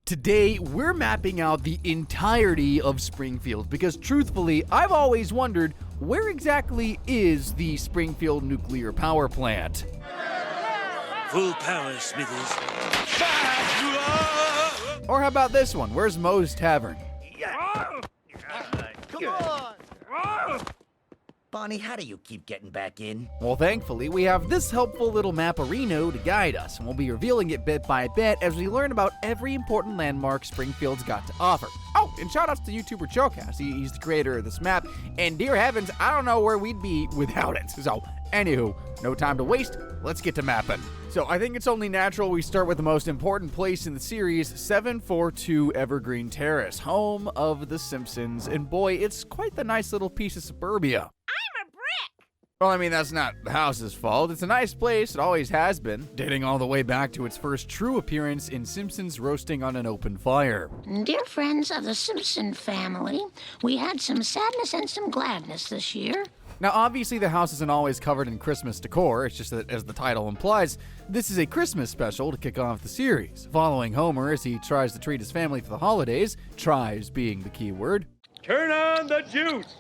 Today, we're mapping out the entirety of Springfield because truthfully, I've always wondered where exactly is the Springfield nuclear power plant? Full power, Smithers. Or how about this one? Where's Moe's Tavern? Come on! Bonnie, how do you keep getting back in? Well, thankfully, we have this helpful little mapperino to guide us, and we'll be revealing it bit by bit as we learn about every important landmark Springfield's got to offer. Oh, and shout-outs to YouTuber Chocast. He's the creator of this map, and dear heavens, I don't know where we'd be without it. So, anywho, no time to waste, let's get to mapping. So, I think it's only natural we start with the most important place in the series, 742 Evergreen Terrace, home of The Simpsons, and boy, it's quite the nice little piece of suburbia. Well, I mean, that's not the house's fault. It's a nice place, it always has been, dating all the way back to its first true appearance in Simpsons Roasting on an Open Fire. Dear friends of the Simpson family, we had some sadness and some gladness this year. Now, obviously, the house isn't always covered in Christmas decor. It's just that, as the title implies, this is a Christmas special to kick off the series, following Homer as he tries to treat his family for the holidays, tries being the key word. Turn on the juice!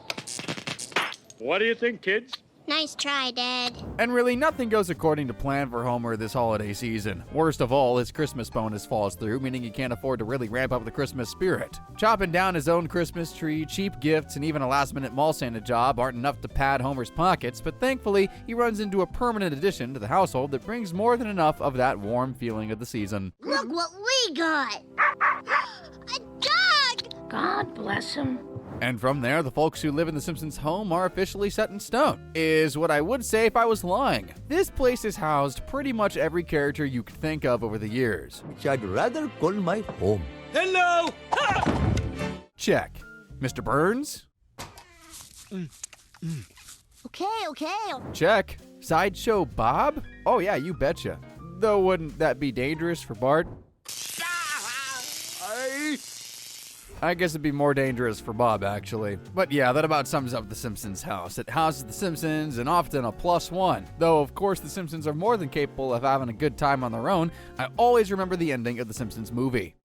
What do you think, kids? Nice try, Dad. And really, nothing goes according to plan for Homer this holiday season. Worst of all, his Christmas bonus falls through, meaning he can't afford to really ramp up the Christmas spirit. Chopping down his own Christmas tree, cheap gifts, and even a last-minute mall Santa job aren't enough to pad Homer's pockets, but thankfully, he runs into a permanent addition to the household that brings more than enough of that warm feeling of the season. Look what we got! A dog! God bless him. And from there, the folks who live in the Simpsons' home are officially set in stone, is what I would say if I was lying. This place has housed pretty much every character you could think of over the years. Which I'd rather call my home. Hello! Ha! Check. Mr. Burns? Okay. Check. Sideshow Bob? Oh yeah, you betcha. Though wouldn't that be dangerous for Bart? I guess it'd be more dangerous for Bob, actually. But yeah, that about sums up the Simpsons house. It houses the Simpsons and often a +1. Though, of course, the Simpsons are more than capable of having a good time on their own. I always remember the ending of the Simpsons movie.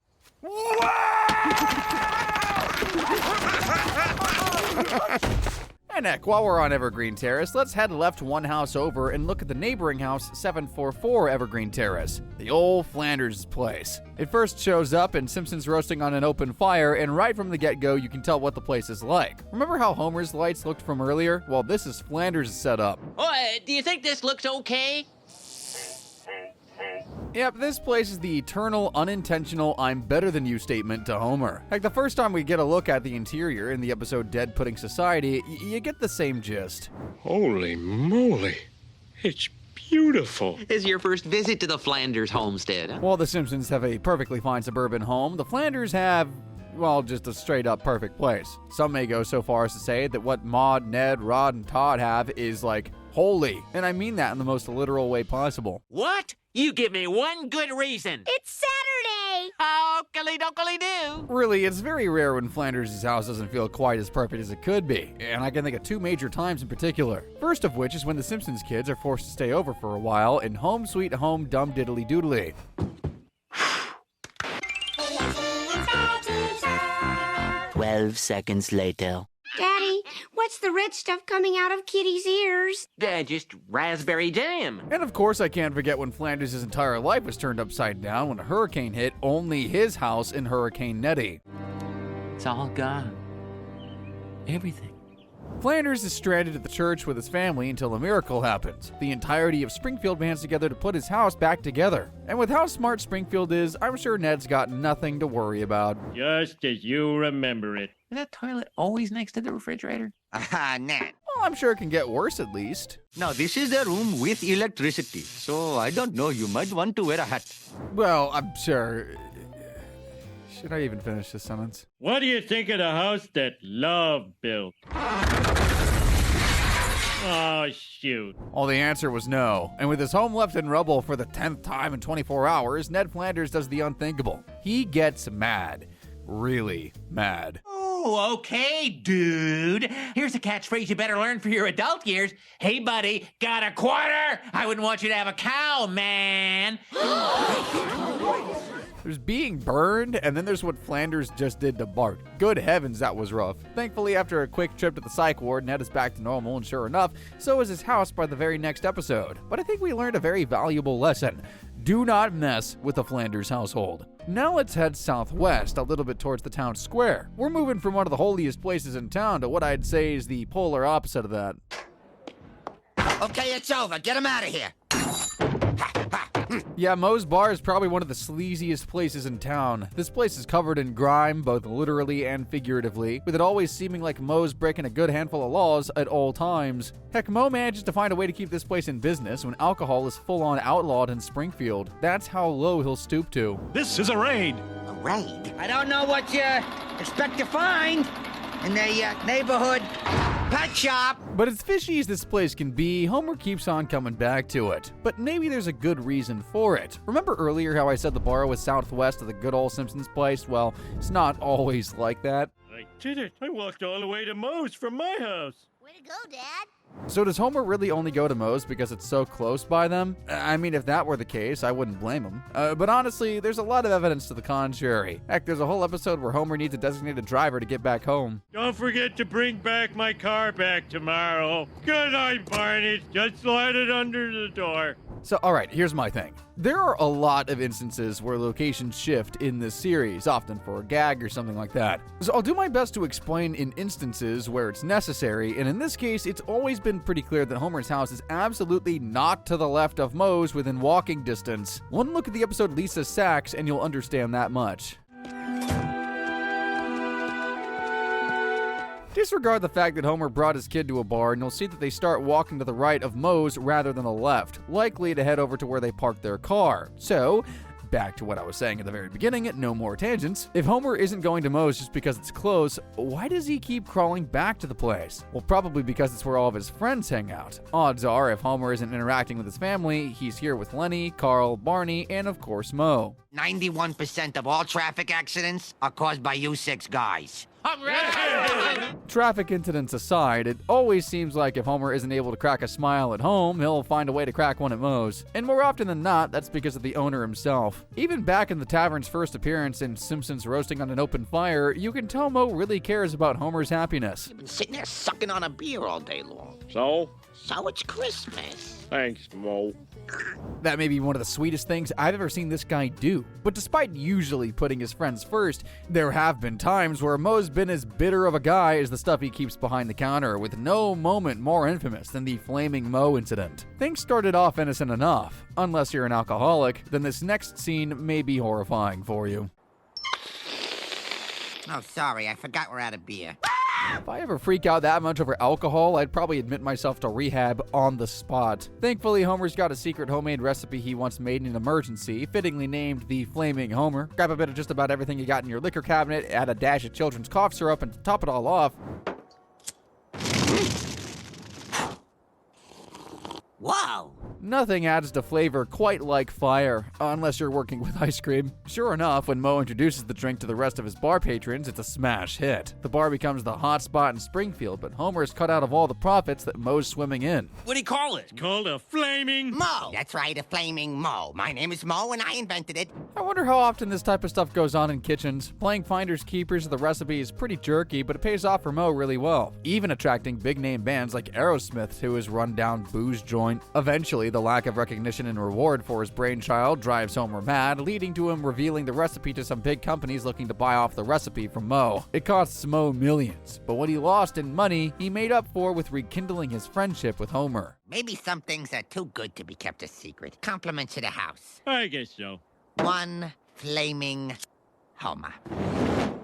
And heck, while we're on Evergreen Terrace, let's head left one house over and look at the neighboring house, 744 Evergreen Terrace, the old Flanders place. It first shows up in Simpsons Roasting on an Open Fire, and right from the get-go, you can tell what the place is like. Remember how Homer's lights looked from earlier? Well, this is Flanders' setup. Do you think this looks okay? Yep, this place is the eternal, unintentional, I'm better than you statement to Homer. Heck, the first time we get a look at the interior in the episode Dead Pudding Society, you get the same gist. Holy moly. It's beautiful. Is your first visit to the Flanders homestead? Huh? While the Simpsons have a perfectly fine suburban home, the Flanders have, well, just a straight-up perfect place. Some may go so far as to say that what Maude, Ned, Rod, and Todd have is, like, holy. And I mean that in the most literal way possible. What? You give me one good reason. It's Saturday! Okily-dokily-do. Really, it's very rare when Flanders' house doesn't feel quite as perfect as it could be, and I can think of two major times in particular. First of which is when the Simpsons kids are forced to stay over for a while in Home Sweet Home Dumb Diddly Doodly. 12 seconds later. Daddy, what's the red stuff coming out of Kitty's ears? Just raspberry jam. And of course, I can't forget when Flanders' entire life was turned upside down when a hurricane hit only his house in Hurricane Nettie. It's all gone. Everything. Flanders is stranded at the church with his family until a miracle happens. The entirety of Springfield bands together to put his house back together. And with how smart Springfield is, I'm sure Ned's got nothing to worry about. Just as you remember it. Is that toilet always next to the refrigerator? Nat. Well, I'm sure it can get worse at least. Now, this is the room with electricity, so I don't know, you might want to wear a hat. Well, I'm sure. Should I even finish this sentence? What do you think of the house that Love built? Oh, shoot. Well, the answer was no. And with his home left in rubble for the 10th time in 24 hours, Ned Flanders does the unthinkable. He gets mad. Really mad. Oh, okay, dude. Here's a catchphrase you better learn for your adult years. Hey, buddy, got a quarter? I wouldn't want you to have a cow, man. There's being burned, and then there's what Flanders just did to Bart. Good heavens, that was rough. Thankfully, after a quick trip to the psych ward, Ned is back to normal, and sure enough, so is his house by the very next episode. But I think we learned a very valuable lesson. Do not mess with the Flanders household. Now let's head southwest, a little bit towards the town square. We're moving from one of the holiest places in town to what I'd say is the polar opposite of that. Okay, it's over. Get him out of here. Yeah, Moe's Bar is probably one of the sleaziest places in town. This place is covered in grime, both literally and figuratively, with it always seeming like Moe's breaking a good handful of laws at all times. Heck, Moe manages to find a way to keep this place in business when alcohol is full-on outlawed in Springfield. That's how low he'll stoop to. This is a raid. A raid? I don't know what you expect to find in the neighborhood pet shop. But as fishy as this place can be, Homer keeps on coming back to it. But maybe there's a good reason for it. Remember earlier how I said the bar was southwest of the good old Simpsons place? Well, it's not always like that. I did it. I walked all the way to Moe's from my house. Way to go, Dad. So does Homer really only go to Moe's because it's so close by them? I mean, if that were the case, I wouldn't blame him. But honestly, there's a lot of evidence to the contrary. Heck, there's a whole episode where Homer needs a designated driver to get back home. Don't forget to bring back my car back tomorrow. Good night, Barney. Just slide it under the door. So, alright, here's my thing. There are a lot of instances where locations shift in this series, often for a gag or something like that. So I'll do my best to explain in instances where it's necessary, and in this case, it's always been pretty clear that Homer's house is absolutely not to the left of Moe's within walking distance. One look at the episode Lisa Sacks and you'll understand that much. Disregard the fact that Homer brought his kid to a bar, and you'll see that they start walking to the right of Moe's rather than the left, likely to head over to where they parked their car. So, back to what I was saying at the very beginning, no more tangents. If Homer isn't going to Moe's just because it's close, why does he keep crawling back to the place? Well, probably because it's where all of his friends hang out. Odds are, if Homer isn't interacting with his family, he's here with Lenny, Carl, Barney, and of course Moe. 91% of all traffic accidents are caused by you 6 guys. Traffic incidents aside, it always seems like if Homer isn't able to crack a smile at home, he'll find a way to crack one at Moe's. And more often than not, that's because of the owner himself. Even back in the tavern's first appearance in Simpsons Roasting on an Open Fire, you can tell Moe really cares about Homer's happiness. You've been sitting there sucking on a beer all day long. So? So it's Christmas. Thanks, Moe. That may be one of the sweetest things I've ever seen this guy do. But despite usually putting his friends first, there have been times where Moe's been as bitter of a guy as the stuff he keeps behind the counter, with no moment more infamous than the Flaming Moe incident. Things started off innocent enough. Unless you're an alcoholic, then this next scene may be horrifying for you. Oh, sorry, I forgot we're out of beer. If I ever freak out that much over alcohol, I'd probably admit myself to rehab on the spot. Thankfully, Homer's got a secret homemade recipe he once made in an emergency, fittingly named the Flaming Homer. Grab a bit of just about everything you got in your liquor cabinet, add a dash of children's cough syrup, and to top it all off, Whoa! nothing adds to flavor quite like fire, unless you're working with ice cream. Sure enough, when Moe introduces the drink to the rest of his bar patrons, it's a smash hit. The bar becomes the hot spot in Springfield, but Homer is cut out of all the profits that Moe's swimming in. What do you call it? It's called a flaming... Moe! That's right, a flaming Moe. My name is Moe and I invented it. I wonder how often this type of stuff goes on in kitchens. Playing finders keepers of the recipe is pretty jerky, but it pays off for Moe really well, even attracting big-name bands like Aerosmith to his run-down booze joint. Eventually, the lack of recognition and reward for his brainchild drives Homer mad, leading to him revealing the recipe to some big companies looking to buy off the recipe from Moe. It costs Moe millions, but what he lost in money, he made up for with rekindling his friendship with Homer. Maybe some things are too good to be kept a secret. Compliment to the house. I guess so. One flaming Homer.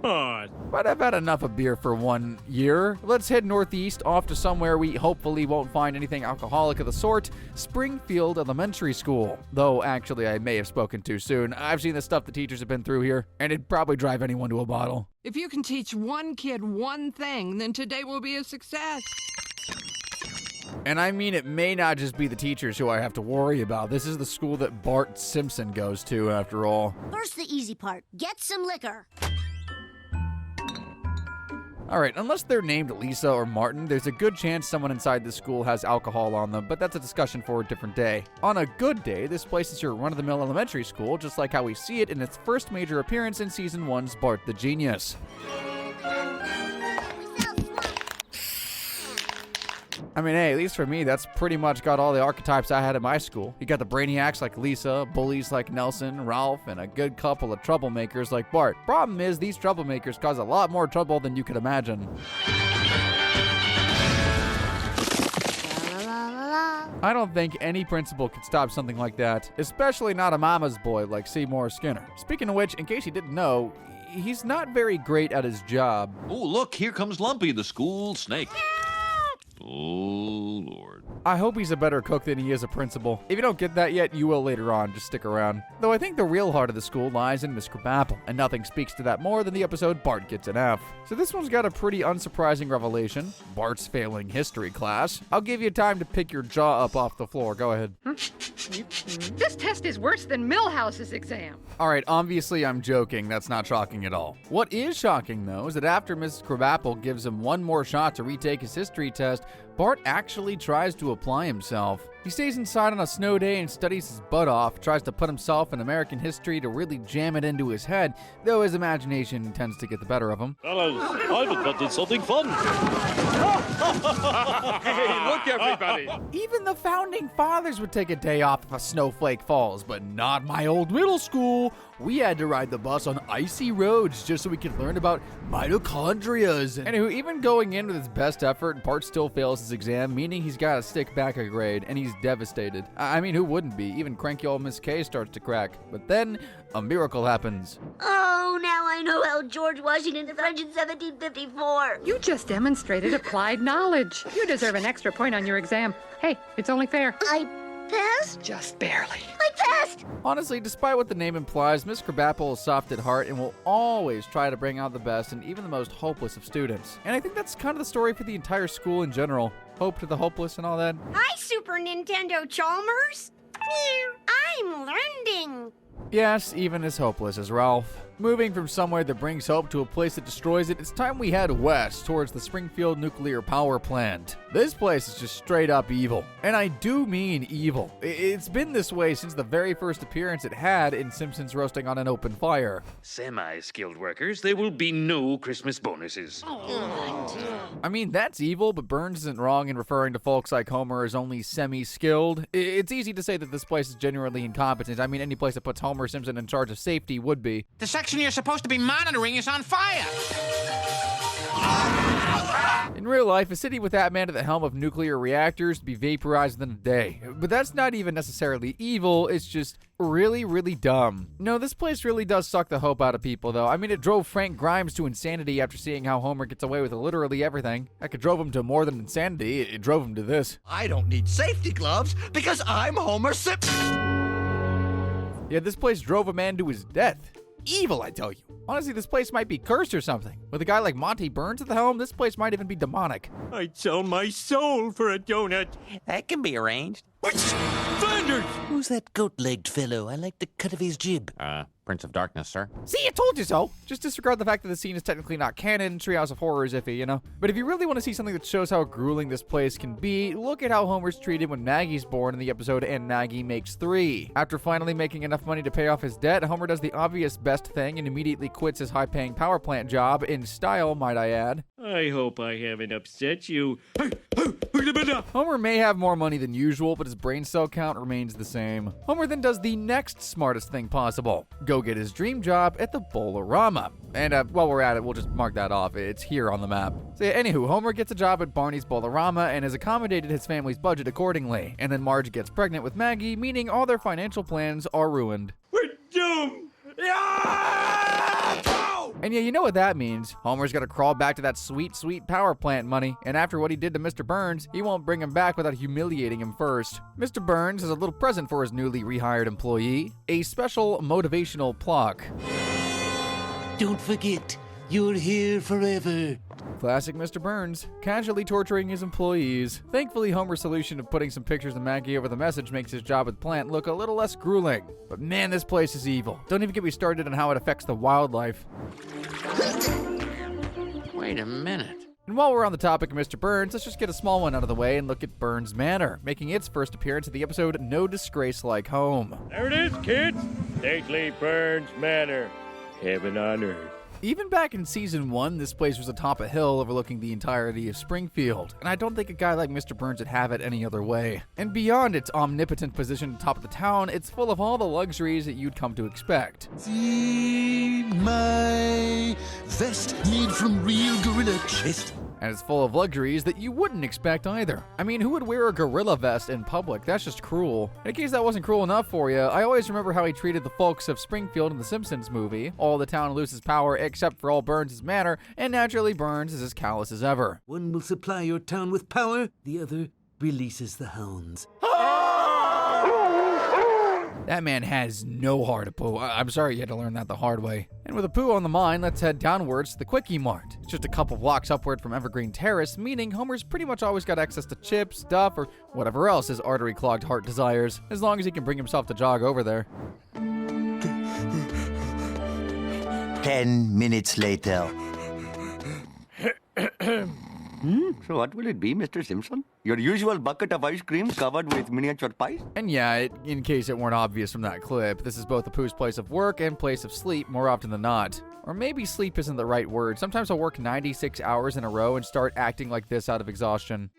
Oh, But I've had enough of beer for 1 year. Let's head northeast, off to somewhere we hopefully won't find anything alcoholic of the sort, Springfield Elementary School. Though, actually, I may have spoken too soon. I've seen the stuff the teachers have been through here, and it'd probably drive anyone to a bottle. If you can teach one kid one thing, then today will be a success. And I mean, it may not just be the teachers who I have to worry about. This is the school that Bart Simpson goes to, after all. First, the easy part. Get some liquor. Alright, unless they're named Lisa or Martin, there's a good chance someone inside this school has alcohol on them, but that's a discussion for a different day. On a good day, this place is your run-of-the-mill elementary school, just like how we see it in its first major appearance in Season 1's Bart the Genius. I mean, hey, at least for me, that's pretty much got all the archetypes I had in my school. You got the brainiacs like Lisa, bullies like Nelson, Ralph, and a good couple of troublemakers like Bart. Problem is, these troublemakers cause a lot more trouble than you could imagine. I don't think any principal could stop something like that, especially not a mama's boy like Seymour Skinner. Speaking of which, in case you didn't know, he's not very great at his job. Oh, look, here comes Lumpy, the school snake. Oh, Lord. I hope he's a better cook than he is a principal. If you don't get that yet, you will later on. Just stick around. Though I think the real heart of the school lies in Miss Crabapple, and nothing speaks to that more than the episode Bart Gets an F. So this one's got a pretty unsurprising revelation. Bart's failing history class. I'll give you time to pick your jaw up off the floor. Go ahead. This test is worse than Millhouse's exam. Alright, obviously I'm joking. That's not shocking at all. What is shocking, though, is that after Miss Crabapple gives him one more shot to retake his history test, Bart actually tries to apply himself. He stays inside on a snow day and studies his butt off, tries to put himself in American history to really jam it into his head, though his imagination tends to get the better of him. Fellas, I've invented something fun. Hey, look, everybody. Even the founding fathers would take a day off if a snowflake falls, but not my old middle school. We had to ride the bus on icy roads just so we could learn about mitochondrias. Anywho, even going in with his best effort, Bart still fails his exam, meaning he's got to stick back a grade, and he's devastated. I mean, who wouldn't be? Even cranky old Miss K starts to crack. But then, a miracle happens. Oh, now I know how George Washington French in 1754. You just demonstrated applied knowledge. You deserve an extra point on your exam. Hey, it's only fair. I passed? Just barely. I passed! Honestly, despite what the name implies, Miss Crabapple is soft at heart and will always try to bring out the best in even the most hopeless of students. And I think that's kind of the story for the entire school in general. Hope to the hopeless and all that. Hi, Super Nintendo Chalmers. I'm learning. Yes, even as hopeless as Ralph. Moving from somewhere that brings hope to a place that destroys it, it's time we head west towards the Springfield nuclear power plant. This place is just straight up evil. And I do mean evil. It's been this way since the very first appearance it had in Simpsons Roasting on an Open Fire. Semi-skilled workers, there will be no Christmas bonuses. I mean, that's evil, but Burns isn't wrong in referring to folks like Homer as only semi-skilled. It's easy to say that this place is genuinely incompetent. I mean, any place that puts Homer Simpson in charge of safety would be. The section you're supposed to be monitoring is on fire. In real life, a city with that man at the helm of nuclear reactors would be vaporized within a day. But that's not even necessarily evil, it's just really, really dumb. No, this place really does suck the hope out of people, though. I mean, it drove Frank Grimes to insanity after seeing how Homer gets away with literally everything. Heck, it drove him to more than insanity, it drove him to this. I don't need safety gloves because I'm Homer Simpson. Yeah, this place drove a man to his death. Evil, I tell you. Honestly, this place might be cursed or something. With a guy like Monty Burns at the helm, this place might even be demonic. I'd sell my soul for a donut. That can be arranged. Flanders! Who's that goat-legged fellow? I like the cut of his jib. Prince of Darkness, sir. See, I told you so. Just disregard the fact that the scene is technically not canon. Treehouse of Horror is iffy, you know? But if you really want to see something that shows how grueling this place can be, look at how Homer's treated when Maggie's born in the episode And Maggie Makes 3. After finally making enough money to pay off his debt, Homer does the obvious best thing and immediately quits his high-paying power plant job, in style, might I add. I hope I haven't upset you. Homer may have more money than usual, but his brain cell count remains the same. Homer then does the next smartest thing possible. Go get his dream job at the Bowl-O-Rama. And while we're at it, we'll just mark that off. It's here on the map. So yeah, anywho, Homer gets a job at Barney's Bowl-O-Rama and has accommodated his family's budget accordingly. And then Marge gets pregnant with Maggie, meaning all their financial plans are ruined. We're doomed! And yeah, you know what that means. Homer's gotta crawl back to that sweet, sweet power plant money. And after what he did to Mr. Burns, he won't bring him back without humiliating him first. Mr. Burns has a little present for his newly rehired employee, a special motivational plaque. Don't forget, you're here forever. Classic Mr. Burns, casually torturing his employees. Thankfully, Homer's solution of putting some pictures of Maggie over the message makes his job at the plant look a little less grueling. But man, this place is evil. Don't even get me started on how it affects the wildlife. Wait a minute. And while we're on the topic of Mr. Burns, let's just get a small one out of the way and look at Burns Manor, making its first appearance in the episode No Disgrace Like Home. There it is, kids. Stately Burns Manor. Heaven on earth. Even back in season 1, this place was atop a hill overlooking the entirety of Springfield, and I don't think a guy like Mr. Burns would have it any other way. And beyond its omnipotent position atop of the town, it's full of all the luxuries that you'd come to expect. See my vest made from real gorilla chest. And it's full of luxuries that you wouldn't expect either. I mean, who would wear a gorilla vest in public? That's just cruel. In case that wasn't cruel enough for you, I always remember how he treated the folks of Springfield in the Simpsons movie. All the town loses power except for all Burns' manor, and naturally Burns is as callous as ever. One will supply your town with power, the other releases the hounds. That man has no heart, Apu. I'm sorry you had to learn that the hard way. And with Apu on the mind, let's head downwards to the Kwik-E-Mart. It's just a couple blocks upward from Evergreen Terrace, meaning Homer's pretty much always got access to chips, stuff, or whatever else his artery-clogged heart desires, as long as he can bring himself to jog over there. 10 minutes later. So what will it be, Mr. Simpson? Your usual bucket of ice cream covered with miniature pies? And yeah, in case it weren't obvious from that clip, this is both Apu's place of work and place of sleep more often than not. Or maybe sleep isn't the right word. Sometimes I'll work 96 hours in a row and start acting like this out of exhaustion.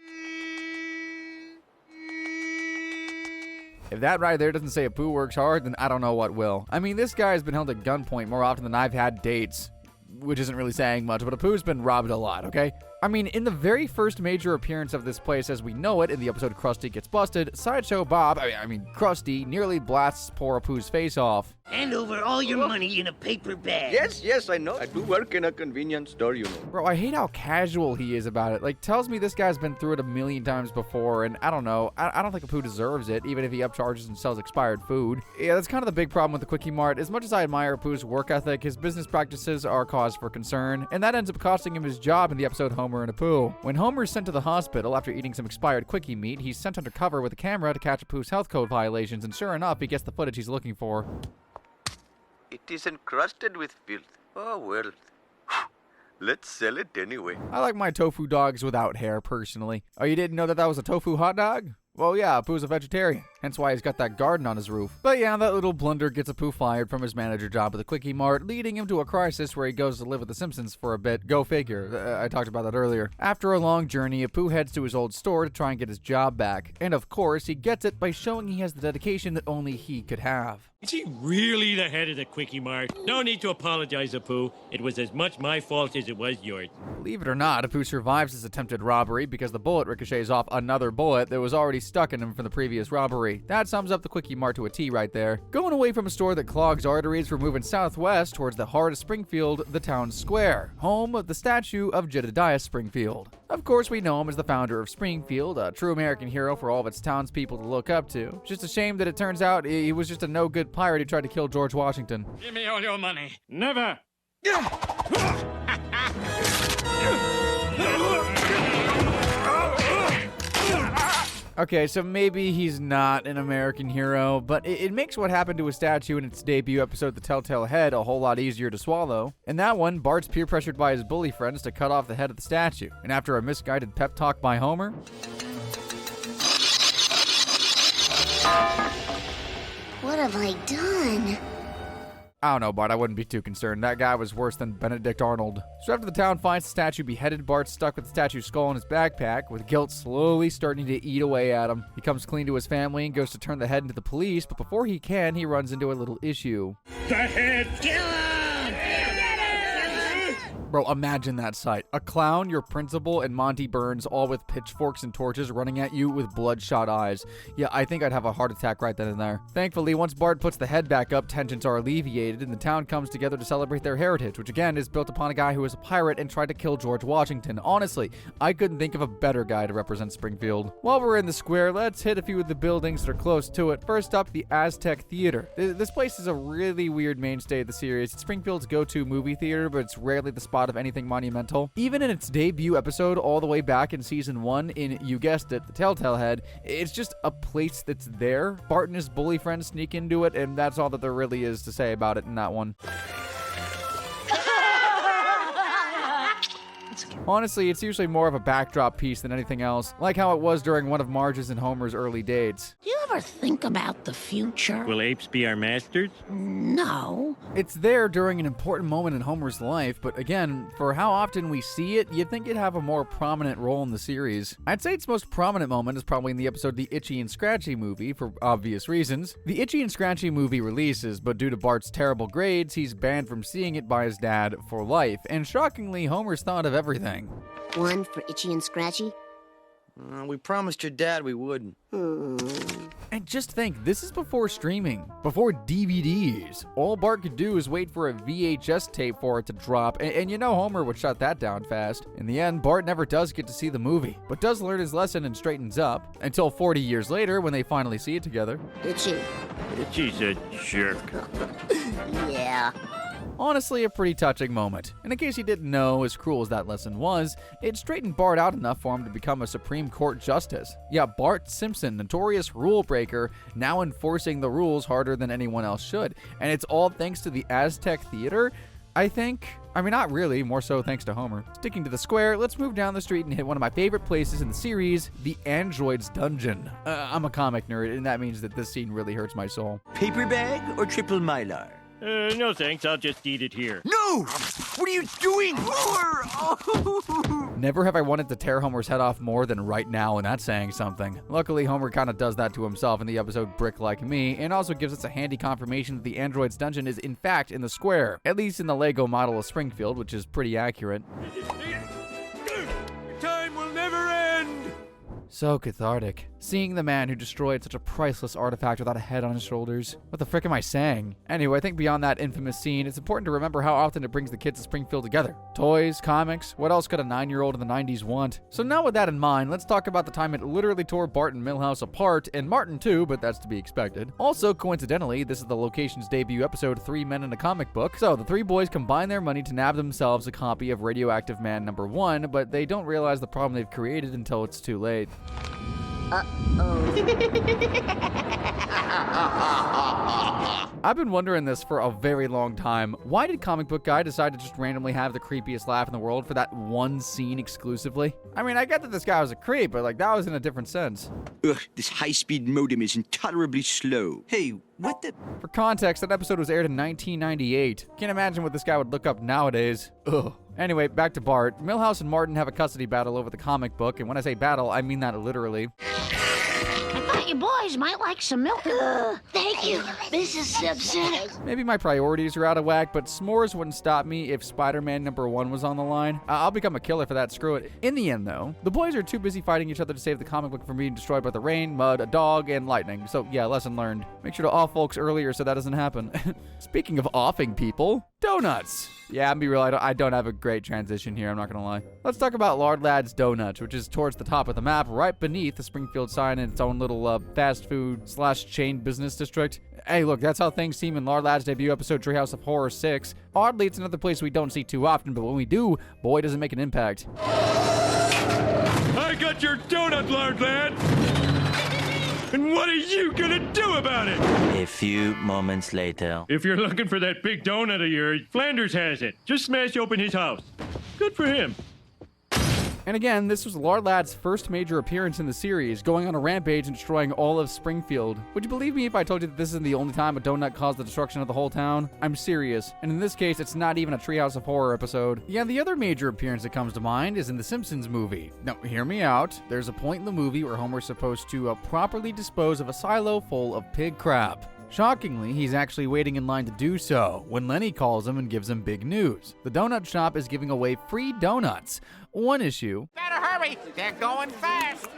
If that right there doesn't say Apu works hard, then I don't know what will. I mean, this guy has been held at gunpoint more often than I've had dates. Which isn't really saying much, but Apu's been robbed a lot, okay? I mean, in the very first major appearance of this place as we know it, in the episode Krusty Gets Busted, Sideshow Bob, Krusty, nearly blasts poor Apu's face off. Hand over all your money in a paper bag. Yes, I know. I do work in a convenience store, you know. Bro, I hate how casual he is about it. Like, tells me this guy's been through it a million times before, and I don't know. I don't think Apu deserves it, even if he upcharges and sells expired food. Yeah, that's kind of the big problem with the Kwik-E-Mart. As much as I admire Apu's work ethic, his business practices are cause for concern, and that ends up costing him his job in the episode Homer and Apu. When Homer's sent to the hospital after eating some expired Kwik-E meat, he's sent undercover with a camera to catch Apu's health code violations, and sure enough, he gets the footage he's looking for. It is encrusted with filth. Oh, well. Let's sell it anyway. I like my tofu dogs without hair, personally. Oh, you didn't know that was a tofu hot dog? Well, yeah, Apu's a vegetarian, hence why he's got that garden on his roof. But yeah, that little blunder gets Apu fired from his manager job at the Kwik-E-Mart, leading him to a crisis where he goes to live with the Simpsons for a bit. Go figure. I talked about that earlier. After a long journey, Apu heads to his old store to try and get his job back. And of course, he gets it by showing he has the dedication that only he could have. Is he really the head of the Kwik-E-Mart? No need to apologize, Apu. It was as much my fault as it was yours. Believe it or not, Apu survives his attempted robbery because the bullet ricochets off another bullet that was already stuck in him from the previous robbery. That sums up the Kwik-E-Mart to a T right there. Going away from a store that clogs arteries, we're moving southwest towards the heart of Springfield, the town square, home of the statue of Jedediah Springfield. Of course, we know him as the founder of Springfield, a true American hero for all of its townspeople to look up to. Just a shame that it turns out he was just a no-good pirate who tried to kill George Washington. Give me all your money. Never. Okay, so maybe he's not an American hero, but it makes what happened to his statue in its debut episode, The Telltale Head, a whole lot easier to swallow. In that one, Bart's peer pressured by his bully friends to cut off the head of the statue, and after a misguided pep talk by Homer... What have I done? I don't know, Bart, I wouldn't be too concerned. That guy was worse than Benedict Arnold. So after the town finds the statue beheaded, Bart's stuck with the statue's skull in his backpack, with guilt slowly starting to eat away at him. He comes clean to his family and goes to turn the head into the police, but before he can, he runs into a little issue. The head! Kill him! Bro, imagine that sight. A clown, your principal, and Monty Burns all with pitchforks and torches running at you with bloodshot eyes. Yeah, I think I'd have a heart attack right then and there. Thankfully, once Bart puts the head back up, tensions are alleviated, and the town comes together to celebrate their heritage, which again is built upon a guy who was a pirate and tried to kill George Washington. Honestly, I couldn't think of a better guy to represent Springfield. While we're in the square, let's hit a few of the buildings that are close to it. First up, the Aztec Theater. This place is a really weird mainstay of the series. It's Springfield's go-to movie theater, but it's rarely the spot of anything monumental. Even in its debut episode all the way back in season 1 in, you guessed it, The Telltale Head, it's just a place that's there. Bart and his bully friends sneak into it, and that's all that there really is to say about it in that one. Honestly, it's usually more of a backdrop piece than anything else, like how it was during one of Marge's and Homer's early dates. Do you ever think about the future? Will apes be our masters? No. It's there during an important moment in Homer's life, but again, for how often we see it, you'd think it'd have a more prominent role in the series. I'd say its most prominent moment is probably in the episode The Itchy and Scratchy Movie, for obvious reasons. The Itchy and Scratchy Movie releases, but due to Bart's terrible grades, he's banned from seeing it by his dad for life, and shockingly, Homer's thought of everything. One for Itchy and Scratchy? We promised your dad we wouldn't. And just think, this is before streaming, before DVDs. All Bart could do is wait for a VHS tape for it to drop, and you know Homer would shut that down fast. In the end, Bart never does get to see the movie, but does learn his lesson and straightens up, until 40 years later when they finally see it together. Itchy. Itchy's a jerk. Yeah. Honestly, a pretty touching moment. And in case you didn't know, as cruel as that lesson was, it straightened Bart out enough for him to become a Supreme Court justice. Yeah, Bart Simpson, notorious rule breaker, now enforcing the rules harder than anyone else should. And it's all thanks to the Aztec theater, I think. I mean, not really, more so thanks to Homer. Sticking to the square, let's move down the street and hit one of my favorite places in the series, the Android's Dungeon. I'm a comic nerd, and that means that this scene really hurts my soul. Paper bag or triple mylar? No thanks, I'll just eat it here. No! What are you doing? Never have I wanted to tear Homer's head off more than right now, and that's saying something. Luckily, Homer kind of does that to himself in the episode Brick Like Me, and also gives us a handy confirmation that the Android's Dungeon is in fact in the square, at least in the Lego model of Springfield, which is pretty accurate. Time will never end! So cathartic. Seeing the man who destroyed such a priceless artifact without a head on his shoulders. What the frick am I saying? Anyway, I think beyond that infamous scene, it's important to remember how often it brings the kids of Springfield together. Toys, comics, what else could a 9-year-old in the 90s want? So now with that in mind, let's talk about the time it literally tore Bart and Milhouse apart, and Martin too, but that's to be expected. Also, coincidentally, this is the location's debut episode, 3 Men in a Comic Book. So the three boys combine their money to nab themselves a copy of Radioactive Man #1, but they don't realize the problem they've created until it's too late. I've been wondering this for a very long time. Why did Comic Book Guy decide to just randomly have the creepiest laugh in the world for that one scene exclusively? I mean, I get that this guy was a creep, but like that was in a different sense. Ugh, this high-speed modem is intolerably slow. Hey, what the? For context, that episode was aired in 1998. Can't imagine what this guy would look up nowadays. Ugh. Anyway, back to Bart. Milhouse and Martin have a custody battle over the comic book, and when I say battle, I mean that literally. I thought you boys might like some milk. Thank you, Mrs. Simpson. Maybe my priorities are out of whack, but s'mores wouldn't stop me if Spider-Man #1 was on the line. I'll become a killer for that, screw it. In the end, though, the boys are too busy fighting each other to save the comic book from being destroyed by the rain, mud, a dog, and lightning. So yeah, lesson learned. Make sure to off folks earlier so that doesn't happen. Speaking of offing people, donuts. Yeah, I'll be real, I don't have a great transition here, I'm not gonna lie. Let's talk about Lard Lad's Donuts, which is towards the top of the map, right beneath the Springfield sign in its own little fast food / chain business district. Hey, look, that's how things seem in Lard Lad's debut episode, Treehouse of Horror 6. Oddly, it's another place we don't see too often, but when we do, boy, does it make an impact. I got your donut, Lard Lad! And what are you gonna do about it? A few moments later. If you're looking for that big donut of yours, Flanders has it. Just smash open his house. Good for him. And again, this was Lard Lad's first major appearance in the series, going on a rampage and destroying all of Springfield. Would you believe me if I told you that this isn't the only time a donut caused the destruction of the whole town? I'm serious. And in this case, it's not even a Treehouse of Horror episode. Yeah, the other major appearance that comes to mind is in the Simpsons movie. Now, hear me out. There's a point in the movie where Homer's supposed to properly dispose of a silo full of pig crap. Shockingly, he's actually waiting in line to do so when Lenny calls him and gives him big news. The donut shop is giving away free donuts. One issue. Better hurry, they're going fast.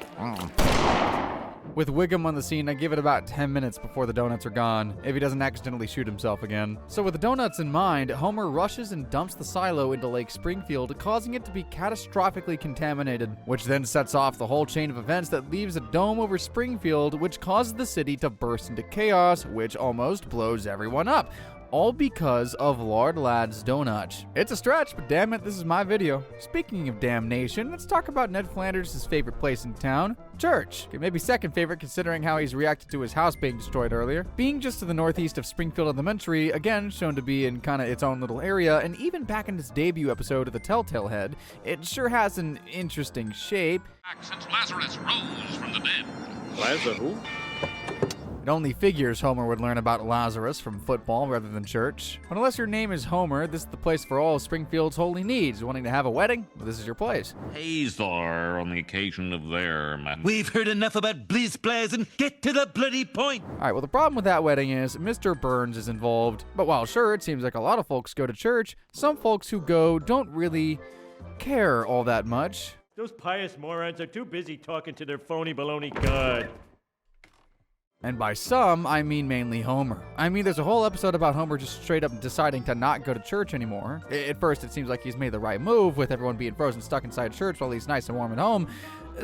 With Wiggum on the scene, I give it about 10 minutes before the donuts are gone, if he doesn't accidentally shoot himself again. So with the donuts in mind, Homer rushes and dumps the silo into Lake Springfield, causing it to be catastrophically contaminated, which then sets off the whole chain of events that leaves a dome over Springfield, which causes the city to burst into chaos, which almost blows everyone up. all because of Lard Lad's donut. It's a stretch, but damn it, this is my video. Speaking of damnation, let's talk about Ned Flanders' favorite place in town, church. Okay, maybe second favorite considering how he's reacted to his house being destroyed earlier. Being just to the northeast of Springfield Elementary, again shown to be in kind of its own little area, and even back in its debut episode of The Telltale Head, it sure has an interesting shape. Since Lazarus rose from the dead. Lazarus who? It only figures Homer would learn about Lazarus from football rather than church. But unless your name is Homer, this is the place for all of Springfield's holy needs. Wanting to have a wedding? Well, this is your place. Hathor on the occasion of their man. We've heard enough about Blizz Blaz and get to the bloody point. Alright, well the problem with that wedding is Mr. Burns is involved. But while sure, it seems like a lot of folks go to church, some folks who go don't really care all that much. Those pious morons are too busy talking to their phony baloney god. And by some, I mean mainly Homer. I mean, there's a whole episode about Homer just straight up deciding to not go to church anymore. At first, it seems like he's made the right move, with everyone being frozen stuck inside church while he's nice and warm at home.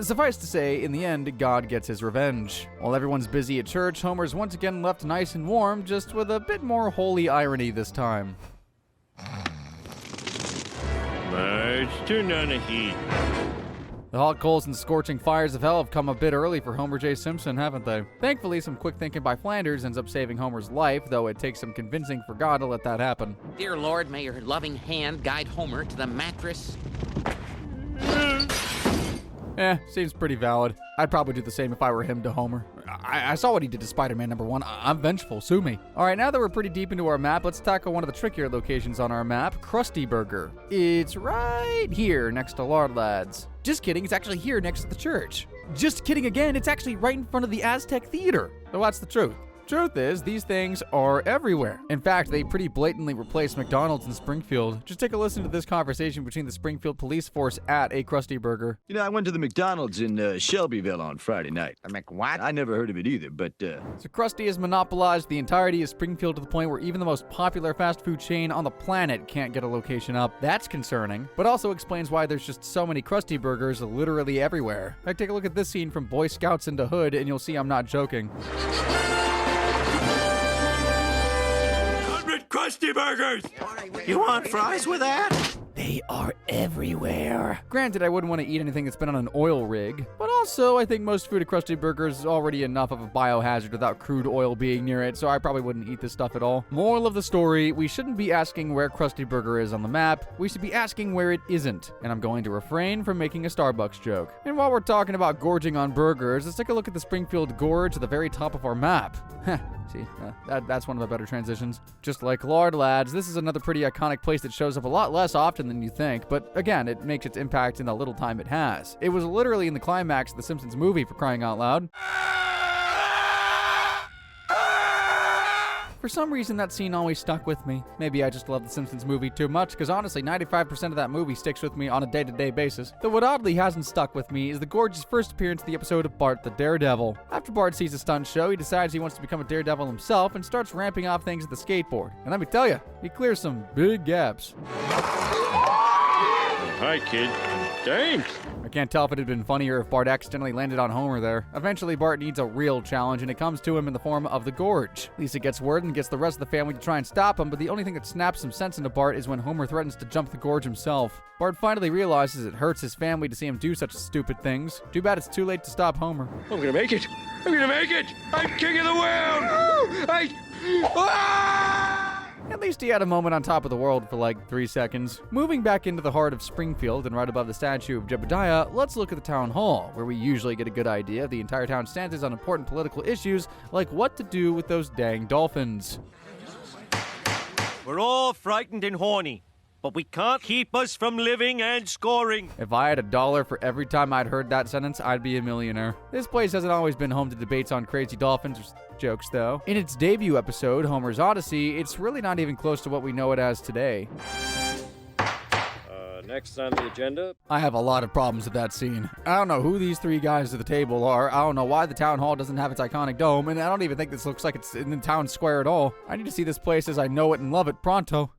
Suffice to say, in the end, God gets his revenge. While everyone's busy at church, Homer's once again left nice and warm, just with a bit more holy irony this time. Marge, turn on the heat. The hot coals and scorching fires of hell have come a bit early for Homer J. Simpson, haven't they? Thankfully, some quick thinking by Flanders ends up saving Homer's life, though it takes some convincing for God to let that happen. Dear Lord, may your loving hand guide Homer to the mattress. Seems pretty valid. I'd probably do the same if I were him to Homer. I saw what he did to Spider-Man #1. I'm vengeful. Sue me. All right, now that we're pretty deep into our map, let's tackle one of the trickier locations on our map, Krusty Burger. It's right here next to Lard Lad's. Just kidding, it's actually here next to the church. Just kidding again, it's actually right in front of the Aztec Theater. So what's the truth? Truth is, these things are everywhere. In fact, they pretty blatantly replaced McDonald's in Springfield. Just take a listen to this conversation between the Springfield police force at a Krusty Burger. You know, I went to the McDonald's in Shelbyville on Friday night. What? I never heard of it either, but So Krusty has monopolized the entirety of Springfield to the point where even the most popular fast food chain on the planet can't get a location up. That's concerning, but also explains why there's just so many Krusty Burgers literally everywhere. In fact, take a look at this scene from Boy Scouts into Hood and you'll see I'm not joking. Krusty Burgers! You want fries with that? They are everywhere. Granted, I wouldn't want to eat anything that's been on an oil rig, but also I think most food at Krusty Burgers is already enough of a biohazard without crude oil being near it, so I probably wouldn't eat this stuff at all. Moral of the story, we shouldn't be asking where Krusty Burger is on the map, we should be asking where it isn't, and I'm going to refrain from making a Starbucks joke. And while we're talking about gorging on burgers, let's take a look at the Springfield Gorge at the very top of our map. See, that's one of the better transitions. Just like Lard Lads, this is another pretty iconic place that shows up a lot less often than you think, but again, it makes its impact in the little time it has. It was literally in the climax of the Simpsons movie, for crying out loud. For some reason, that scene always stuck with me. Maybe I just love the Simpsons movie too much, because honestly, 95% of that movie sticks with me on a day-to-day basis. Though what oddly hasn't stuck with me is the Gorge's first appearance in the episode of Bart the Daredevil. After Bart sees a stunt show, he decides he wants to become a daredevil himself and starts ramping off things at the skateboard. And let me tell you, he clears some big gaps. Hi, kid. Thanks. I can't tell if it had been funnier if Bart accidentally landed on Homer there. Eventually, Bart needs a real challenge, and it comes to him in the form of the Gorge. Lisa gets word and gets the rest of the family to try and stop him, but the only thing that snaps some sense into Bart is when Homer threatens to jump the Gorge himself. Bart finally realizes it hurts his family to see him do such stupid things. Too bad it's too late to stop Homer. I'm gonna make it. I'm gonna make it. I'm king of the world. At least he had a moment on top of the world for like 3 seconds. Moving back into the heart of Springfield and right above the statue of Jebediah, let's look at the town hall, where we usually get a good idea of the entire town's stances on important political issues, like what to do with those dang dolphins. We're all frightened and horny, but we can't keep us from living and scoring. If I had $1 for every time I'd heard that sentence, I'd be a millionaire. This place hasn't always been home to debates on crazy dolphins, or jokes though. In its debut episode, Homer's Odyssey, it's really not even close to what we know it as today. Next on the agenda. I have a lot of problems with that scene. I don't know who these three guys at the table are. I don't know why the town hall doesn't have its iconic dome, and I don't even think this looks like it's in the town square at all. I need to see this place as I know it and love it pronto.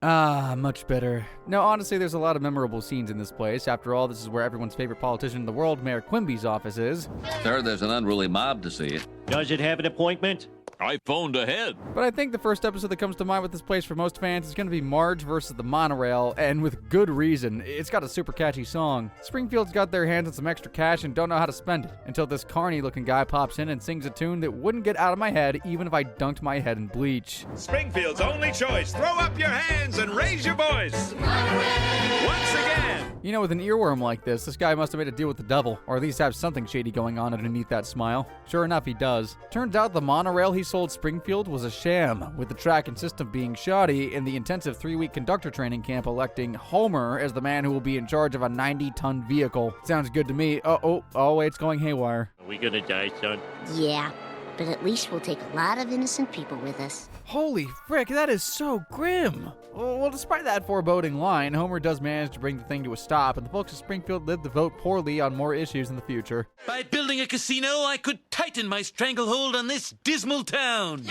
Much better. No, honestly, there's a lot of memorable scenes in this place. After all, this is where everyone's favorite politician in the world, Mayor Quimby's office is. Sir, there's an unruly mob to see it. Does it have an appointment? I phoned ahead. But I think the first episode that comes to mind with this place for most fans is going to be Marge versus the monorail, and with good reason. It's got a super catchy song. Springfield's got their hands on some extra cash and don't know how to spend it, until this carny-looking guy pops in and sings a tune that wouldn't get out of my head even if I dunked my head in bleach. Springfield's only choice. Throw up your hands and raise your voice. Once again. You know, with an earworm like this guy must have made a deal with the devil, or at least have something shady going on underneath that smile. Sure enough, he does. Turns out the monorail he sold Springfield was a sham, with the track and system being shoddy, and the intensive 3-week conductor training camp electing Homer as the man who will be in charge of a 90-ton vehicle. Sounds good to me. Oh, it's going haywire. Are we gonna die, son? Yeah, but at least we'll take a lot of innocent people with us. Holy frick, that is so grim. Well, despite that foreboding line, Homer does manage to bring the thing to a stop, and the folks of Springfield live to vote poorly on more issues in the future. By building a casino, I could tighten my stranglehold on this dismal town.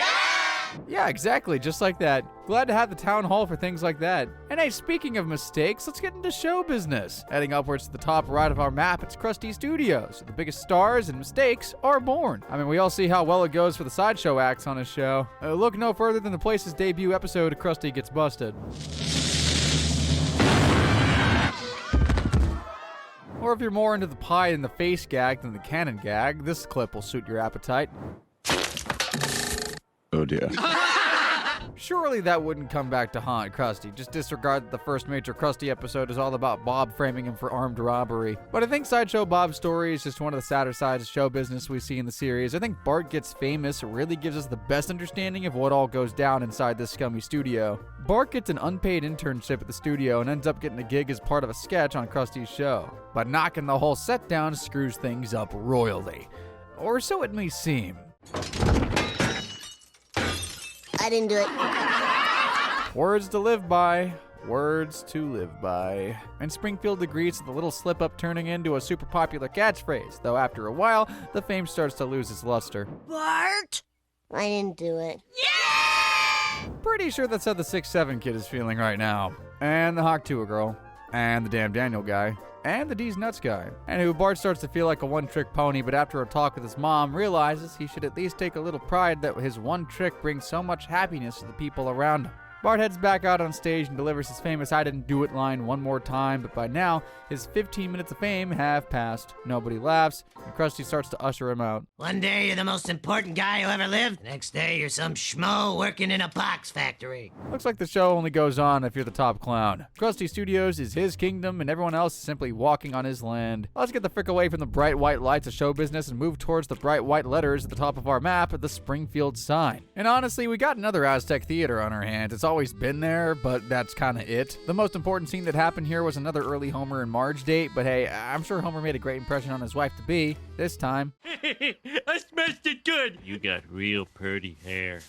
Yeah, exactly, just like that. Glad to have the town hall for things like that. And hey, speaking of mistakes, let's get into show business. Heading upwards to the top right of our map, it's Krusty Studios. The biggest stars and mistakes are born. I mean, we all see how well it goes for the sideshow acts on his show. Look no further than the place's debut episode, Krusty Gets Busted. Or if you're more into the pie in the face gag than the cannon gag, this clip will suit your appetite. Oh dear. Surely that wouldn't come back to haunt Krusty. Just disregard that the first major Krusty episode is all about Bob framing him for armed robbery. But I think Sideshow Bob's story is just one of the sadder sides of show business we see in the series. I think Bart Gets Famous really gives us the best understanding of what all goes down inside this scummy studio. Bart gets an unpaid internship at the studio and ends up getting a gig as part of a sketch on Krusty's show. But knocking the whole set down screws things up royally. Or so it may seem. I didn't do it. Words to live by. Words to live by. And Springfield agrees to the little slip-up turning into a super popular catchphrase, though after a while, the fame starts to lose its luster. Bart! I didn't do it. Pretty sure that's how the 6'7" kid is feeling right now. And the Hawk Tuah girl. And the damn Daniel guy. And the D's Nuts guy. And who Bart starts to feel like a one-trick pony, but after a talk with his mom, realizes he should at least take a little pride that his one trick brings so much happiness to the people around him. Bart heads back out on stage and delivers his famous "I didn't do it" line one more time, but by now, his 15 minutes of fame have passed. Nobody laughs, and Krusty starts to usher him out. One day you're the most important guy who ever lived. Next day you're some schmo working in a box factory. Looks like the show only goes on if you're the top clown. Krusty Studios is his kingdom, and everyone else is simply walking on his land. Let's get the frick away from the bright white lights of show business and move towards the bright white letters at the top of our map, the Springfield sign. And honestly, we got another Aztec theater on our hands. It's always been there, but that's kind of it. The most important scene that happened here was another early Homer and Marge date, but hey, I'm sure Homer made a great impression on his wife-to-be this time. I smashed it good. You got real pretty hair.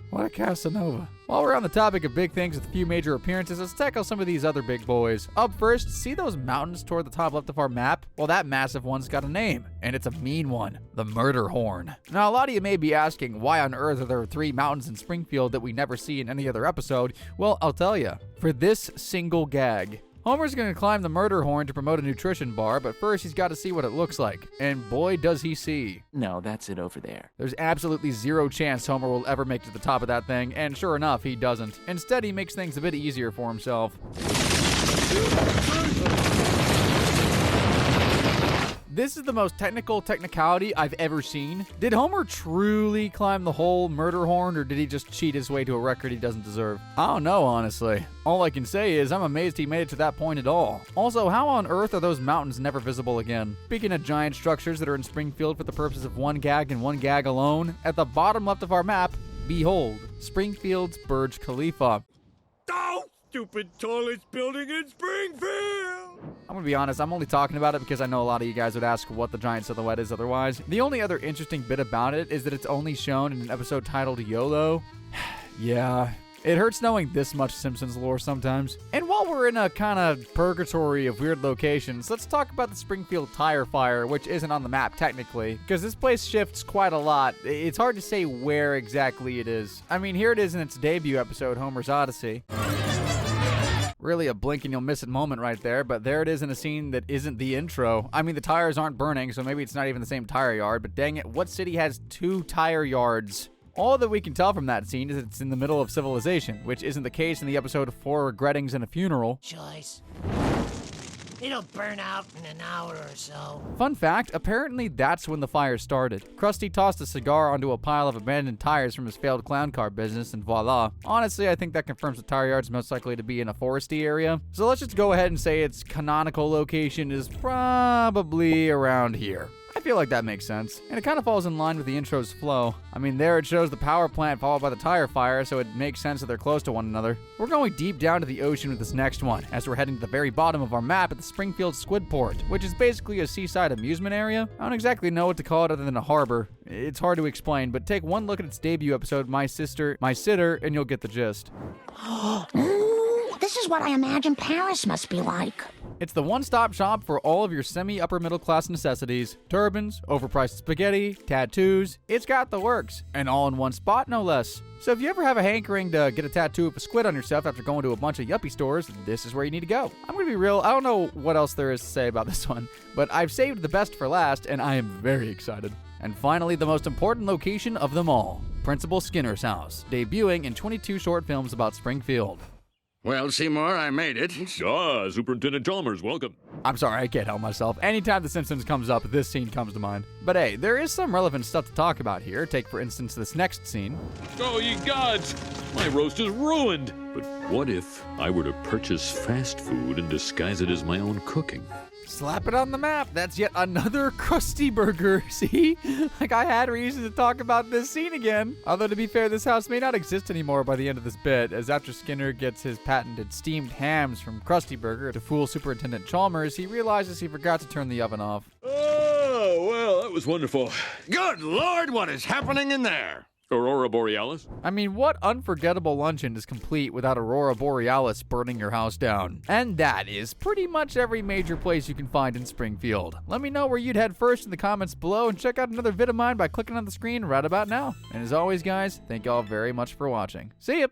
What a Casanova. While we're on the topic of big things with a few major appearances, let's tackle some of these other big boys. Up first, see those mountains toward the top left of our map? Well, that massive one's got a name, and it's a mean one, the Murder Horn. Now, a lot of you may be asking, why on earth are there 3 mountains in Springfield that we never see in any other episode? Well, I'll tell you. For this single gag. Homer's gonna climb the Murder Horn to promote a nutrition bar, but first he's got to see what it looks like. And boy, does he see. No, that's it over there. There's absolutely zero chance Homer will ever make it to the top of that thing, and sure enough, he doesn't. Instead, he makes things a bit easier for himself. This is the most technical technicality I've ever seen. Did Homer truly climb the whole Murder Horn, or did he just cheat his way to a record he doesn't deserve? I don't know, honestly. All I can say is I'm amazed he made it to that point at all. Also, how on earth are those mountains never visible again? Speaking of giant structures that are in Springfield for the purposes of one gag and one gag alone, at the bottom left of our map, behold, Springfield's Burj Khalifa. Oh, stupid tallest building in Springfield! I'm gonna be honest, I'm only talking about it because I know a lot of you guys would ask what the giant silhouette is otherwise. The only other interesting bit about it is that it's only shown in an episode titled YOLO. Yeah, it hurts knowing this much Simpsons lore sometimes. And while we're in a kind of purgatory of weird locations, let's talk about the Springfield Tire Fire, which isn't on the map technically, because this place shifts quite a lot. It's hard to say where exactly it is. I mean, here it is in its debut episode, Homer's Odyssey. Really a blink and you'll miss it moment right there, but there it is in a scene that isn't the intro. I mean, the tires aren't burning, so maybe it's not even the same tire yard, but dang it, what city has 2 tire yards? All that we can tell from that scene is it's in the middle of civilization, which isn't the case in the episode 4 Regrettings and a Funeral. Joyce. It'll burn out in an hour or so. Fun fact, apparently that's when the fire started. Krusty tossed a cigar onto a pile of abandoned tires from his failed clown car business, and voila. Honestly, I think that confirms the tire yard's most likely to be in a foresty area. So let's just go ahead and say its canonical location is probably around here. I feel like that makes sense, and it kind of falls in line with the intro's flow. I mean, there it shows the power plant followed by the tire fire, so it makes sense that they're close to one another. We're going deep down to the ocean with this next one, as we're heading to the very bottom of our map at the Springfield Squidport, which is basically a seaside amusement area. I don't exactly know what to call it other than a harbor. It's hard to explain, but take one look at its debut episode, My Sitter, and you'll get the gist. This is what I imagine Paris must be like. It's the one-stop shop for all of your semi-upper middle class necessities. Turbans, overpriced spaghetti, tattoos. It's got the works. And all in one spot, no less. So if you ever have a hankering to get a tattoo of a squid on yourself after going to a bunch of yuppie stores, this is where you need to go. I'm gonna be real, I don't know what else there is to say about this one, but I've saved the best for last, and I am very excited. And finally, the most important location of them all. Principal Skinner's house, debuting in 22 short films about Springfield. Well, Seymour, I made it. Ah, Superintendent Chalmers, welcome. I'm sorry, I can't help myself. Anytime The Simpsons comes up, this scene comes to mind. But hey, there is some relevant stuff to talk about here. Take, for instance, this next scene. Oh, ye gods! My roast is ruined! But what if I were to purchase fast food and disguise it as my own cooking? Slap it on the map. That's yet another Krusty burger. See? Like, I had reason to talk about this scene again. Although, to be fair, this house may not exist anymore by the end of this bit, as after Skinner gets his patented steamed hams from Krusty Burger to fool Superintendent Chalmers, he realizes he forgot to turn the oven off. Oh, well, that was wonderful. Good Lord, what is happening in there? Aurora Borealis? I mean, what unforgettable luncheon is complete without Aurora Borealis burning your house down? And that is pretty much every major place you can find in Springfield. Let me know where you'd head first in the comments below, and check out another vid of mine by clicking on the screen right about now. And as always, guys, thank y'all very much for watching. See ya!